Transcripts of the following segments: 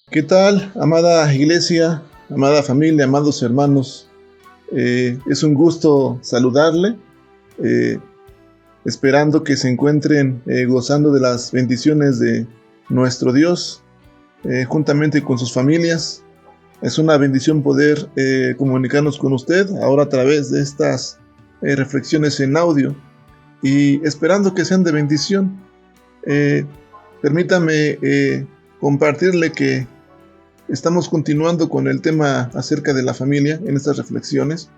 ¿Qué tal, amada iglesia, amada familia, amados hermanos? Es un gusto saludarle, eh, esperando que se encuentren gozando de las bendiciones de nuestro Dios, juntamente con sus familias. Es una bendición poder comunicarnos con usted ahora a través de estas reflexiones en audio y esperando que sean de bendición. Eh, Permítame compartirle que estamos continuando con el tema acerca de la familia en estas reflexiones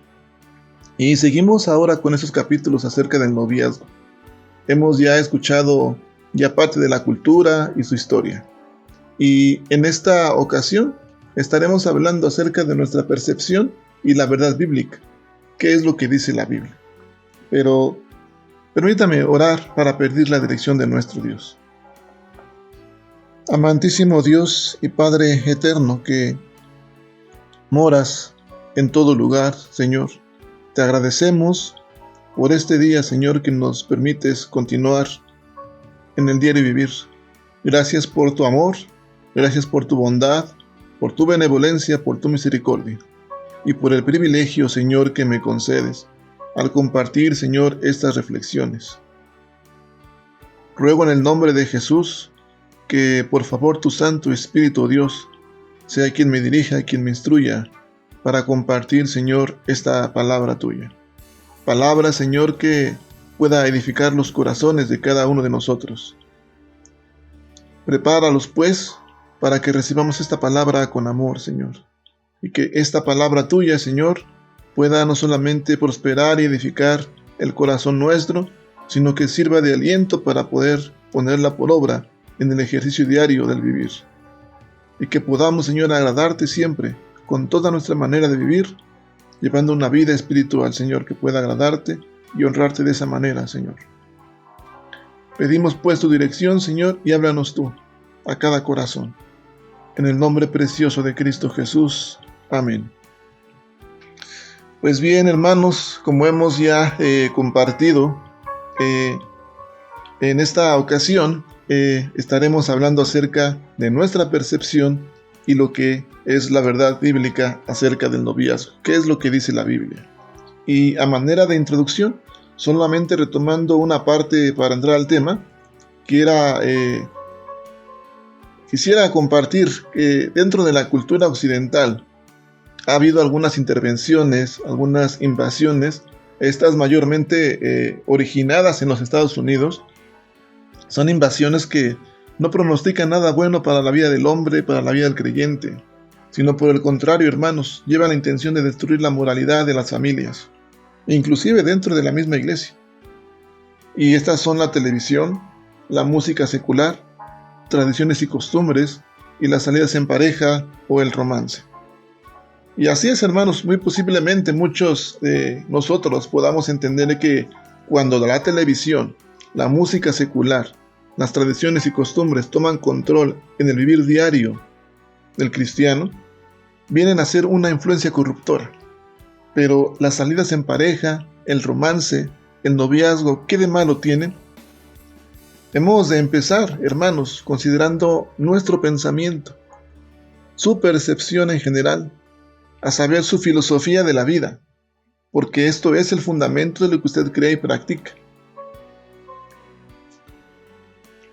y seguimos ahora con esos capítulos acerca del noviazgo. Hemos ya escuchado ya parte de la cultura y su historia. Y en esta ocasión estaremos hablando acerca de nuestra percepción y la verdad bíblica. ¿Qué es lo que dice la Biblia? Pero permítame orar para pedir la dirección de nuestro Dios. Amantísimo Dios y Padre eterno que moras en todo lugar, Señor, te agradecemos por este día, Señor, que nos permites continuar en el diario vivir. Gracias por tu amor, gracias por tu bondad, por tu benevolencia, por tu misericordia y por el privilegio, Señor, que me concedes al compartir, Señor, estas reflexiones. Ruego en el nombre de Jesús que por favor tu Santo Espíritu, Dios, sea quien me dirija, quien me instruya para compartir, Señor, esta palabra tuya. Palabra, Señor, que pueda edificar los corazones de cada uno de nosotros. Prepáralos, pues, para que recibamos esta palabra con amor, Señor. Y que esta palabra tuya, Señor, pueda no solamente prosperar y edificar el corazón nuestro, sino que sirva de aliento para poder ponerla por obra en el ejercicio diario del vivir. Y que podamos, Señor, agradarte siempre, con toda nuestra manera de vivir, llevando una vida espiritual, Señor, que pueda agradarte y honrarte de esa manera, Señor. Pedimos pues tu dirección, Señor, y háblanos tú a cada corazón. En el nombre precioso de Cristo Jesús. Amén. Pues bien, hermanos, como hemos ya compartido, en esta ocasión estaremos hablando acerca de nuestra percepción y lo que es la verdad bíblica acerca del noviazgo. ¿Qué es lo que dice la Biblia? Y a manera de introducción, solamente retomando una parte para entrar al tema, quisiera compartir que dentro de la cultura occidental ha habido algunas intervenciones, algunas invasiones, estas mayormente originadas en los Estados Unidos. Son invasiones que no pronostican nada bueno para la vida del hombre, para la vida del creyente, sino por el contrario, hermanos, llevan la intención de destruir la moralidad de las familias, inclusive dentro de la misma iglesia. Y estas son la televisión, la música secular, tradiciones y costumbres, y las salidas en pareja o el romance. Y así es, hermanos, muy posiblemente muchos de nosotros podamos entender que cuando la televisión, la música secular, las tradiciones y costumbres toman control en el vivir diario del cristiano, vienen a ser una influencia corruptora. Pero las salidas en pareja, el romance, el noviazgo, ¿qué de malo tienen? Hemos de empezar, hermanos, considerando nuestro pensamiento, su percepción en general, a saber su filosofía de la vida, porque esto es el fundamento de lo que usted cree y practica.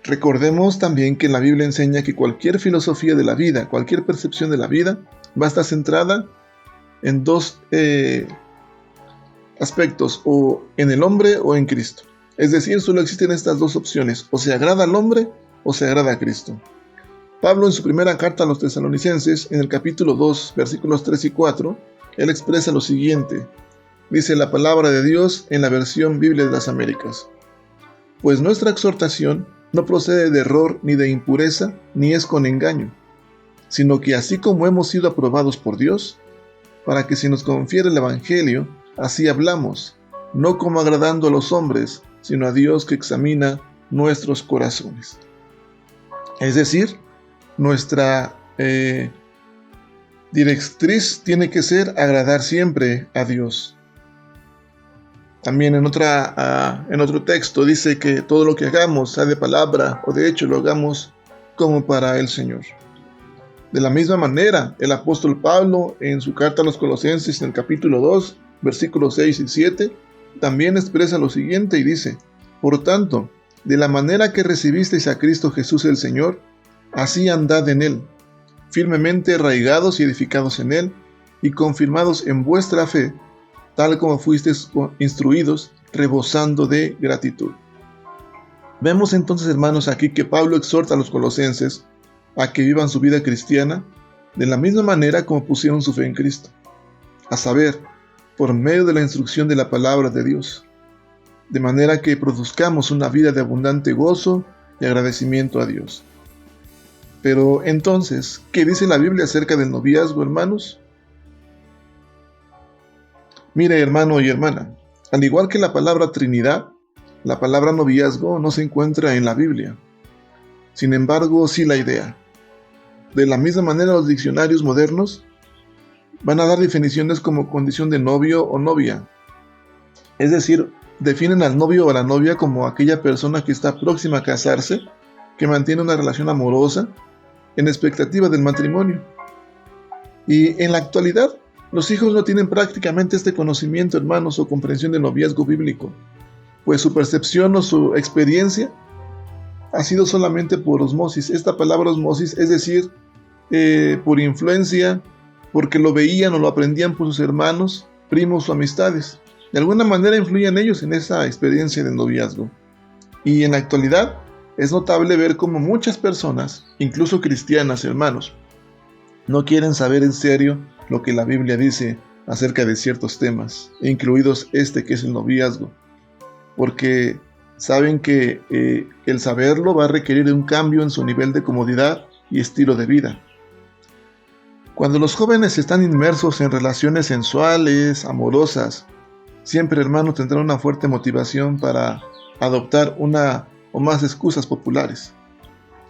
Recordemos también que la Biblia enseña que cualquier filosofía de la vida, cualquier percepción de la vida, va a estar centrada en dos aspectos, o en el hombre o en Cristo. Es decir, solo existen estas dos opciones, o se agrada al hombre o se agrada a Cristo. Pablo en su primera carta a los tesalonicenses, en el capítulo 2, versículos 3 y 4, él expresa lo siguiente. Dice la palabra de Dios en la versión Biblia de las Américas. Pues nuestra exhortación no procede de error ni de impureza, ni es con engaño, sino que así como hemos sido aprobados por Dios, para que se nos confiere el Evangelio, así hablamos, no como agradando a los hombres, sino a Dios que examina nuestros corazones. Es decir, nuestra directriz tiene que ser agradar siempre a Dios. También en otro texto dice que todo lo que hagamos, sea de palabra o de hecho, lo hagamos como para el Señor. De la misma manera, el apóstol Pablo, en su carta a los Colosenses, en el capítulo 2, versículos 6 y 7, también expresa lo siguiente y dice: por tanto, de la manera que recibisteis a Cristo Jesús el Señor, así andad en Él, firmemente arraigados y edificados en Él, y confirmados en vuestra fe, tal como fuisteis instruidos, rebosando de gratitud. Vemos entonces, hermanos, aquí que Pablo exhorta a los colosenses a que vivan su vida cristiana de la misma manera como pusieron su fe en Cristo, a saber, por medio de la instrucción de la palabra de Dios, de manera que produzcamos una vida de abundante gozo y agradecimiento a Dios. Pero entonces, ¿qué dice la Biblia acerca del noviazgo, hermanos? Mire, hermano y hermana, al igual que la palabra Trinidad, la palabra noviazgo no se encuentra en la Biblia. Sin embargo, sí la idea. De la misma manera, los diccionarios modernos van a dar definiciones como condición de novio o novia. Es decir, definen al novio o a la novia como aquella persona que está próxima a casarse, que mantiene una relación amorosa, en expectativa del matrimonio. Y en la actualidad, los hijos no tienen prácticamente este conocimiento, hermanos, o comprensión del noviazgo bíblico, pues su percepción o su experiencia ha sido solamente por osmosis. Esta palabra osmosis es decir, por influencia, porque lo veían o lo aprendían por sus hermanos, primos o amistades. De alguna manera influyen ellos en esa experiencia de noviazgo. Y en la actualidad es notable ver cómo muchas personas, incluso cristianas, hermanos, no quieren saber en serio lo que la Biblia dice acerca de ciertos temas, incluidos este que es el noviazgo, porque saben que el saberlo va a requerir un cambio en su nivel de comodidad y estilo de vida. Cuando los jóvenes están inmersos en relaciones sensuales, amorosas, siempre, hermanos, tendrán una fuerte motivación para adoptar una o más excusas populares.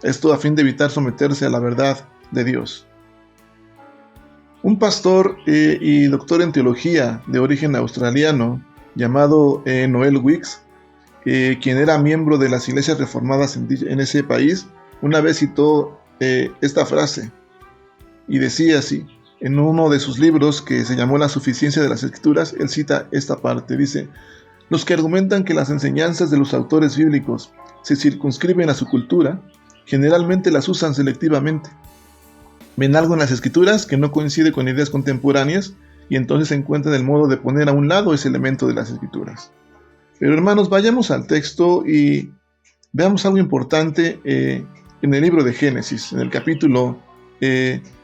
Esto a fin de evitar someterse a la verdad de Dios. Un pastor y doctor en teología de origen australiano llamado Noel Wicks, quien era miembro de las iglesias reformadas en ese país, una vez citó esta frase y decía así: en uno de sus libros que se llamó La suficiencia de las Escrituras, él cita esta parte, dice: los que argumentan que las enseñanzas de los autores bíblicos se circunscriben a su cultura, generalmente las usan selectivamente. Ven algo en las Escrituras que no coincide con ideas contemporáneas y entonces encuentran el modo de poner a un lado ese elemento de las Escrituras. Pero, hermanos, vayamos al texto y veamos algo importante en el libro de Génesis, en el capítulo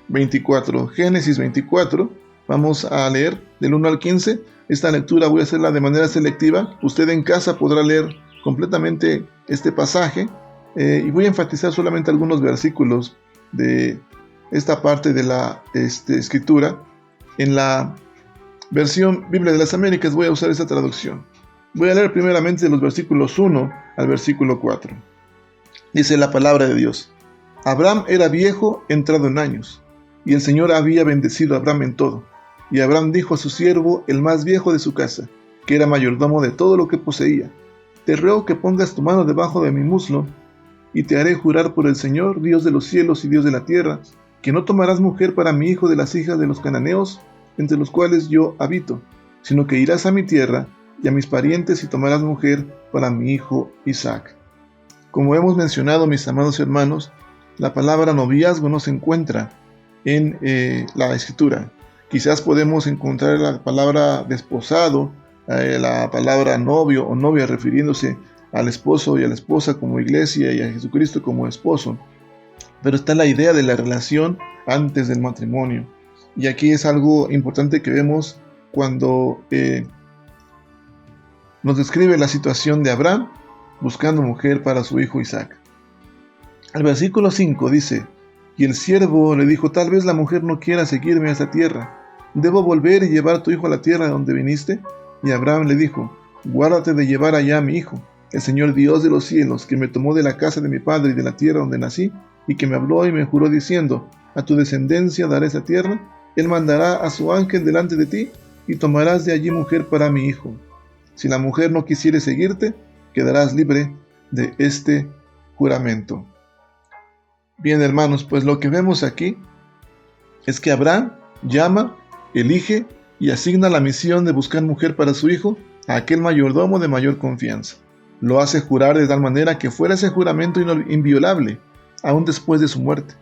24. Génesis 24, vamos a leer del 1 al 15. Esta lectura voy a hacerla de manera selectiva. Usted en casa podrá leer completamente este pasaje y voy a enfatizar solamente algunos versículos de esta parte de la escritura. En la versión Biblia de las Américas voy a usar esta traducción. Voy a leer primeramente de los versículos 1 al versículo 4. Dice la palabra de Dios: Abraham era viejo, entrado en años, y el Señor había bendecido a Abraham en todo. Y Abraham dijo a su siervo, el más viejo de su casa, que era mayordomo de todo lo que poseía: te ruego que pongas tu mano debajo de mi muslo, y te haré jurar por el Señor, Dios de los cielos y Dios de la tierra, que no tomarás mujer para mi hijo de las hijas de los cananeos, entre los cuales yo habito, sino que irás a mi tierra y a mis parientes y tomarás mujer para mi hijo Isaac. Como hemos mencionado, mis amados hermanos, la palabra noviazgo no se encuentra en la escritura. Quizás podemos encontrar la palabra desposado, la palabra novio o novia refiriéndose al esposo y a la esposa como iglesia y a Jesucristo como esposo. Pero está la idea de la relación antes del matrimonio. Y aquí es algo importante que vemos cuando nos describe la situación de Abraham buscando mujer para su hijo Isaac. El versículo 5 dice: y el siervo le dijo, tal vez la mujer no quiera seguirme a esta tierra. ¿Debo volver y llevar a tu hijo a la tierra de donde viniste? Y Abraham le dijo, guárdate de llevar allá a mi hijo. El Señor Dios de los cielos, que me tomó de la casa de mi padre y de la tierra donde nací, y que me habló y me juró diciendo, a tu descendencia daré esa tierra, él mandará a su ángel delante de ti, y tomarás de allí mujer para mi hijo. Si la mujer no quisiere seguirte, quedarás libre de este juramento. Bien, hermanos, pues lo que vemos aquí es que Abraham llama, elige y asigna la misión de buscar mujer para su hijo a aquel mayordomo de mayor confianza. Lo hace jurar de tal manera que fuera ese juramento inviolable, aún después de su muerte.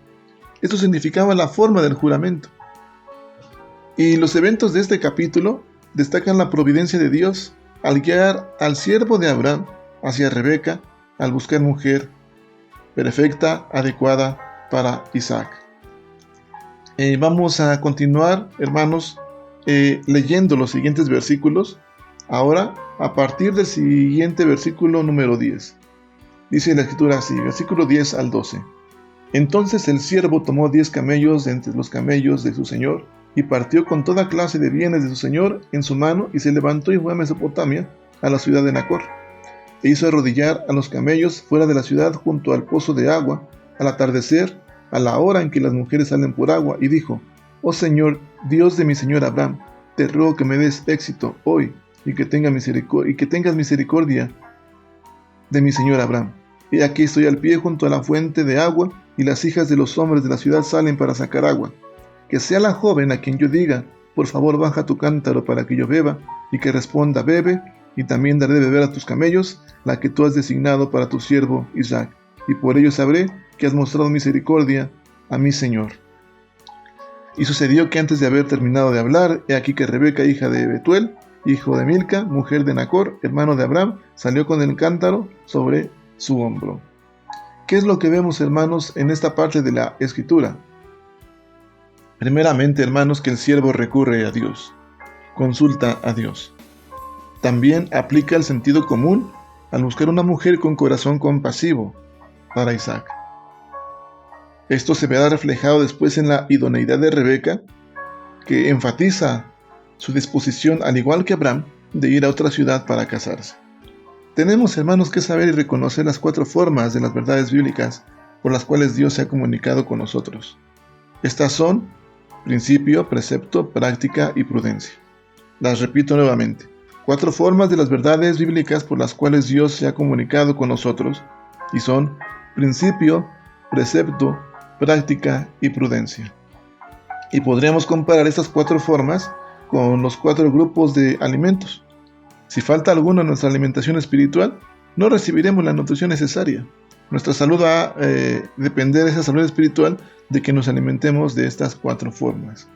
Esto significaba la forma del juramento. Y los eventos de este capítulo destacan la providencia de Dios al guiar al siervo de Abraham hacia Rebeca al buscar mujer perfecta, adecuada para Isaac. Vamos a continuar, hermanos, leyendo los siguientes versículos. Ahora, a partir del siguiente versículo número 10. Dice la escritura así, versículo 10 al 12. Entonces el siervo tomó 10 camellos de entre los camellos de su señor, y partió con toda clase de bienes de su señor en su mano, y se levantó y fue a Mesopotamia, a la ciudad de Nacor. E hizo arrodillar a los camellos fuera de la ciudad junto al pozo de agua, al atardecer, a la hora en que las mujeres salen por agua, y dijo: Oh Señor, Dios de mi señor Abraham, te ruego que me des éxito hoy, y que tengas misericordia de mi señor Abraham. He aquí estoy al pie junto a la fuente de agua, y las hijas de los hombres de la ciudad salen para sacar agua. Que sea la joven a quien yo diga: por favor baja tu cántaro para que yo beba, y que responda: bebe, y también daré de beber a tus camellos la que tú has designado para tu siervo Isaac, y por ello sabré que has mostrado misericordia a mi señor. Y sucedió que antes de haber terminado de hablar, he aquí que Rebeca, hija de Betuel, hijo de Milca, mujer de Nacor, hermano de Abraham, salió con el cántaro sobre su hombro. ¿Qué es lo que vemos, hermanos, en esta parte de la escritura? Primeramente, hermanos, que el siervo recurre a Dios, consulta a Dios. También aplica el sentido común al buscar una mujer con corazón compasivo para Isaac. Esto se verá reflejado después en la idoneidad de Rebeca, que enfatiza su disposición, al igual que Abraham, de ir a otra ciudad para casarse. Tenemos, hermanos, que saber y reconocer las 4 formas de las verdades bíblicas por las cuales Dios se ha comunicado con nosotros. Estas son principio, precepto, práctica y prudencia. Las repito nuevamente. 4 formas de las verdades bíblicas por las cuales Dios se ha comunicado con nosotros, y son principio, precepto, práctica y prudencia. Y podríamos comparar estas 4 formas con los 4 grupos de alimentos. Si falta alguno en nuestra alimentación espiritual, no recibiremos la nutrición necesaria. Nuestra salud va a depender de esa salud espiritual, de que nos alimentemos de estas 4 formas.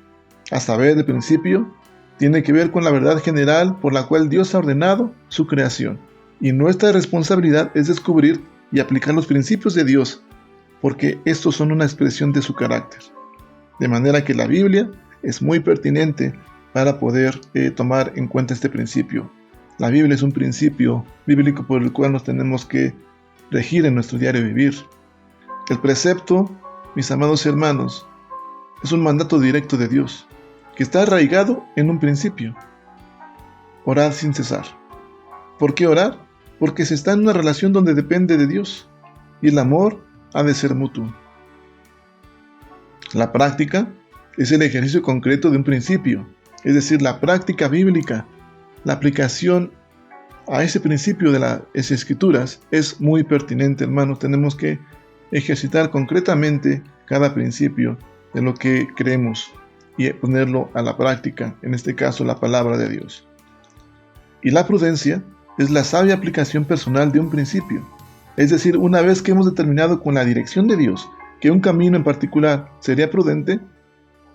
A saber, de principio, tiene que ver con la verdad general por la cual Dios ha ordenado su creación. Y nuestra responsabilidad es descubrir y aplicar los principios de Dios, porque estos son una expresión de su carácter. De manera que la Biblia es muy pertinente para poder tomar en cuenta este principio. La Biblia es un principio bíblico por el cual nos tenemos que regir en nuestro diario vivir. El precepto, mis amados hermanos, es un mandato directo de Dios, que está arraigado en un principio. Orad sin cesar. ¿Por qué orar? Porque se está en una relación donde depende de Dios, y el amor ha de ser mutuo. La práctica es el ejercicio concreto de un principio, es decir, la práctica bíblica. La aplicación a ese principio de las Escrituras es muy pertinente, hermanos. Tenemos que ejercitar concretamente cada principio de lo que creemos y ponerlo a la práctica, en este caso la palabra de Dios. Y la prudencia es la sabia aplicación personal de un principio. Es decir, una vez que hemos determinado con la dirección de Dios que un camino en particular sería prudente,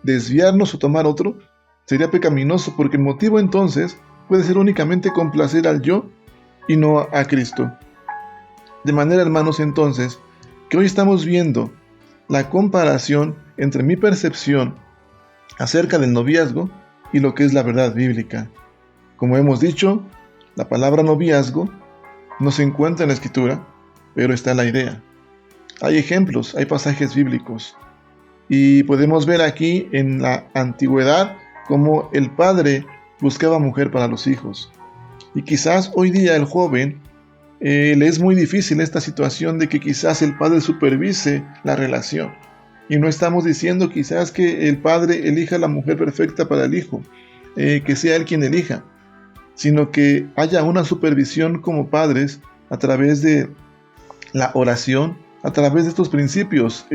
desviarnos o tomar otro sería pecaminoso, porque el motivo entonces puede ser únicamente complacer al yo y no a Cristo. De manera, hermanos, entonces, que hoy estamos viendo la comparación entre mi percepción acerca del noviazgo y lo que es la verdad bíblica. Como hemos dicho, la palabra noviazgo no se encuentra en la Escritura, pero está la idea. Hay ejemplos, hay pasajes bíblicos. Y podemos ver aquí en la antigüedad cómo el padre buscaba mujer para los hijos. Y quizás hoy día el joven le es muy difícil esta situación de que quizás el padre supervise la relación. Y no estamos diciendo quizás que el padre elija la mujer perfecta para el hijo, que sea él quien elija, sino que haya una supervisión como padres a través de la oración, a través de estos principios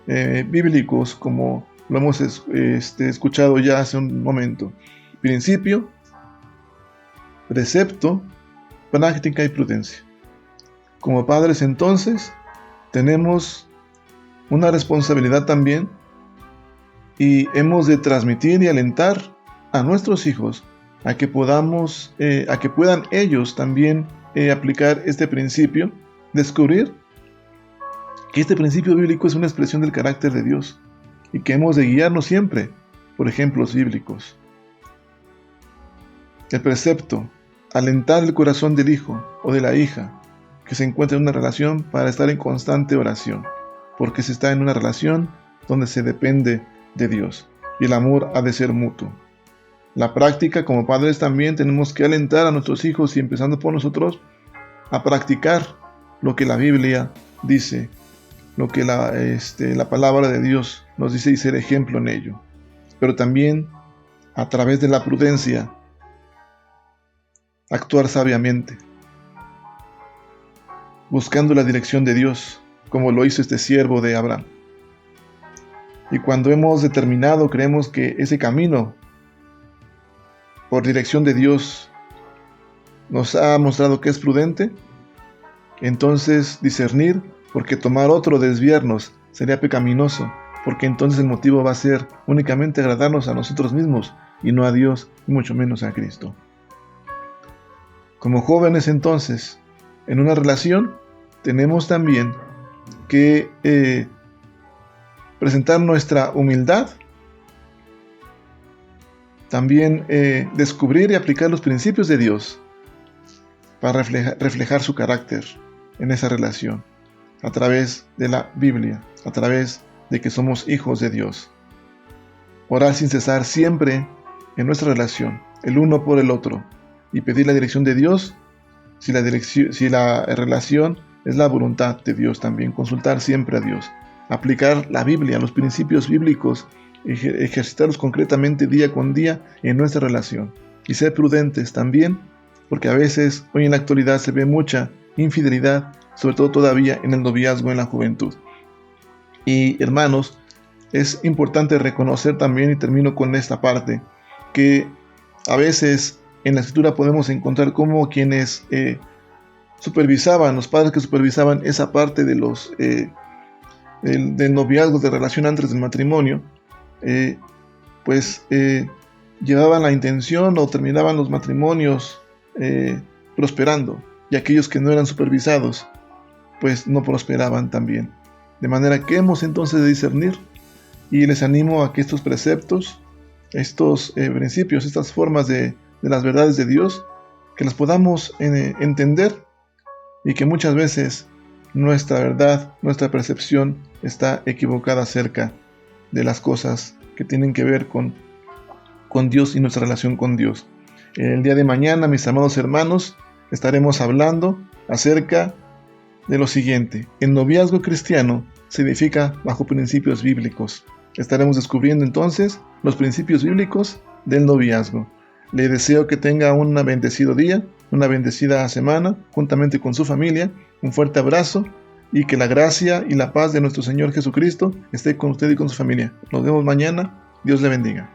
bíblicos como lo hemos escuchado ya hace un momento. Principio, precepto, práctica y prudencia. Como padres entonces tenemos una responsabilidad también y hemos de transmitir y alentar a nuestros hijos a que puedan ellos también aplicar este principio, descubrir que este principio bíblico es una expresión del carácter de Dios y que hemos de guiarnos siempre por ejemplos bíblicos. El precepto, alentar el corazón del hijo o de la hija que se encuentra en una relación para estar en constante oración, porque se está en una relación donde se depende de Dios y el amor ha de ser mutuo. La práctica, como padres también tenemos que alentar a nuestros hijos y empezando por nosotros a practicar lo que la Biblia dice, lo que la palabra de Dios nos dice y ser ejemplo en ello. Pero también a través de la prudencia, actuar sabiamente, buscando la dirección de Dios, como lo hizo este siervo de Abraham. Y cuando hemos determinado, creemos que ese camino por dirección de Dios nos ha mostrado que es prudente, entonces discernir, porque tomar otro, desviarnos, sería pecaminoso, porque entonces el motivo va a ser únicamente agradarnos a nosotros mismos y no a Dios, y mucho menos a Cristo. Como jóvenes entonces, en una relación, tenemos también que presentar nuestra humildad, también descubrir y aplicar los principios de Dios para reflejar su carácter en esa relación, a través de la Biblia, a través de que somos hijos de Dios. Orar sin cesar siempre en nuestra relación, el uno por el otro, y pedir la dirección de Dios, si la relación es la voluntad de Dios también, consultar siempre a Dios, aplicar la Biblia, los principios bíblicos, ejercitarlos concretamente día con día en nuestra relación, y ser prudentes también, porque a veces hoy en la actualidad se ve mucha infidelidad, sobre todo todavía en el noviazgo en la juventud. Y hermanos, es importante reconocer también, y termino con esta parte, que a veces en la escritura podemos encontrar cómo quienes supervisaban, los padres que supervisaban esa parte de del noviazgo, de relación antes del matrimonio, llevaban la intención o terminaban los matrimonios prosperando, y aquellos que no eran supervisados pues no prosperaban también. De manera que hemos entonces de discernir, y les animo a que estos preceptos, estos principios, estas formas de las verdades de Dios, que las podamos entender, y que muchas veces nuestra verdad, nuestra percepción está equivocada acerca de las cosas que tienen que ver con Dios y nuestra relación con Dios. El día de mañana, mis amados hermanos, estaremos hablando acerca de lo siguiente: el noviazgo cristiano se edifica bajo principios bíblicos. Estaremos descubriendo entonces los principios bíblicos del noviazgo. Le deseo que tenga un bendecido día, una bendecida semana, juntamente con su familia. Un fuerte abrazo, y que la gracia y la paz de nuestro Señor Jesucristo esté con usted y con su familia. Nos vemos mañana. Dios le bendiga.